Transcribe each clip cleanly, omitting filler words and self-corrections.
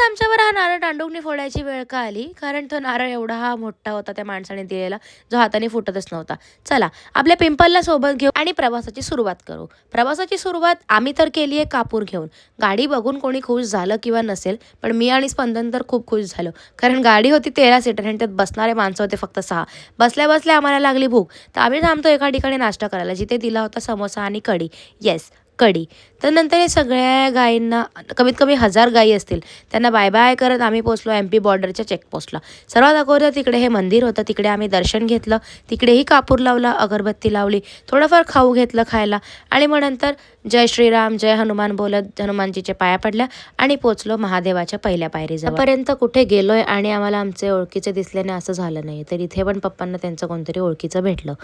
आमच्यावर हा नारळ दांडूकनी फोडायची वेळ का आली, कारण तो नारळ एवढा हा मोठा होता त्या माणसाने दिलेला, जो हाताने फुटतच नव्हता. चला आपल्या पिंपलला सोबत घेऊ आणि प्रवासाची सुरुवात करू. प्रवासाची सुरुवात आम्ही तर केली आहे कापूर घेऊन. गाडी बघून कोणी खुश झालं किंवा नसेल, पण मी आणि स्पंदन तर खूप खुश झालो, कारण गाडी होती 13 सीटर आणि त्यात बसणारे माणसं होते फक्त 6. बसल्या बसल्या आम्हाला लागली भूक, तर आम्ही थांबतो एका ठिकाणी नाश्ता करायला, जिथे दिला होता समोसा आणि कढी. येस, कढी. तर नंतर हे सगळ्या गायींना, कमीत कमी 1000 गायी असतील, त्यांना बाय बाय करत आम्ही पोचलो MP बॉर्डरच्या चेकपोस्टला. सर्वात अगोदर तिकडे हे मंदिर होतं, तिकडे आम्ही दर्शन घेतलं, तिकडेही कापूर लावला, अगरबत्ती लावली, थोडंफार खाऊ घेतलं खायला आणि मग नंतर जय श्रीराम जय हनुमान बोलत हनुमानजीचे पाया पडल्या आणि पोचलो महादेवाच्या पहिल्या पायरीजवळपर्यंत. कुठे गेलोय आणि आम्हाला आमचे ओळखीचे दिसल्याने असं झालं नाही, तर इथे पण पप्पांना त्यांचं कोणतरी ओळखीचं भेटलं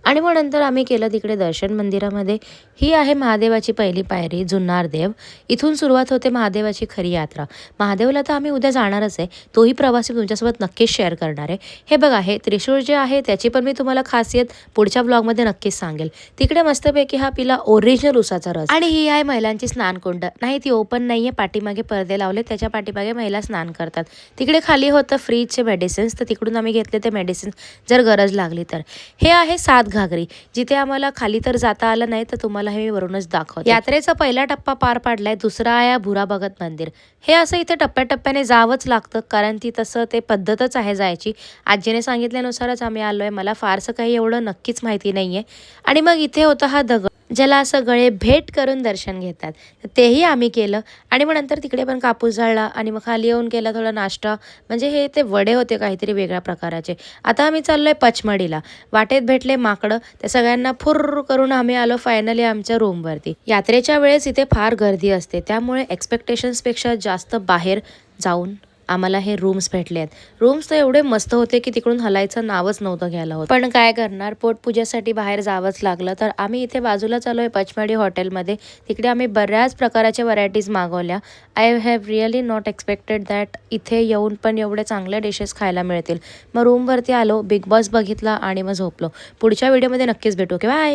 आणि मग नंतर आम्ही केलं तिकडे दर्शन मंदिरामध्ये. ही आहे महादेवाची पहिली पायरी, जुन्नार देव. इथून सुरुवात होते महादेवाची खरी यात्रा. महादेवला तर आम्ही उद्या जाणारच आहे, तोही प्रवास मी तुमच्यासोबत नक्कीच शेअर करणार आहे. हे बघा, हे त्रिशूळ जे आहे त्याची पण मी तुम्हाला खासियत पुढच्या ब्लॉगमध्ये नक्कीच सांगेल. तिकडे मस्तपैकी हा पिला ओरिजिनल उसाचा रस आणि ही आहे महिलांची स्नानकुंड. नाही, ती ओपन नाहीये, पाठीमागे पडदे लावले, त्याच्या पाठीमागे महिला स्नान करतात. तिकडे खाली होतं फ्रीजचे मेडिसिन्स, तर तिकडून आम्ही घेतले ते मेडिसिन्स जर गरज लागली तर. हे आहे 7 घागरी, जिथे आम्हाला खाली तर जाता आलं नाही, तर तुम्हाला हे मी वरूनच दाखवते. यात्रेचा पहिला टप्पा पार पाडलाय, दुसरा आहे भुरा भगत मंदिर. हे असं इथे टप्प्याटप्प्याने जावंच लागतं, कारण ती तसं ते पद्धतच आहे जायची. आजीने सांगितल्यानुसारच आम्ही आलोय, मला फारसं काही एवढं नक्कीच माहिती नाहीये. आणि मग इथे होता हा दगड, ज्याला असं गळे भेट करून दर्शन घेतात, तेही आम्ही केलं. आणि मग नंतर तिकडे पण कापूस जाळला आणि मग खाली येऊन केला थोडा नाश्ता. म्हणजे हे ते वडे होते काहीतरी वेगळ्या प्रकाराचे. आता आम्ही चाललोय पचमढीला. वाटेत भेटले माकडं, त्या सगळ्यांना फुर्र करून आम्ही आलो फायनली आमच्या रूमवरती. यात्रेच्या वेळेस इथे फार गर्दी असते, त्यामुळे एक्सपेक्टेशन्सपेक्षा जास्त बाहेर जाऊन आम्हाला हे रूम्स भेटले आहेत. रूम्स तर एवढे मस्त होते की तिकडून हलायचं नावच नव्हतं घ्यायला होत. पण काय करणार, पोटपूजेसाठी बाहेर जावंच लागलं. तर आम्ही इथे बाजूला चाललोय पचमढी हॉटेलमध्ये. तिकडे आम्ही बऱ्याच प्रकारच्या व्हरायटीज मागवल्या. I have really not expected that इथे येऊन पण एवढे चांगले डिशेस खायला मिळतील. मग रूमवरती आलो, बिग बॉस बघितला आणि मग झोपलो. पुढच्या व्हिडिओमध्ये नक्कीच भेटू. बाय.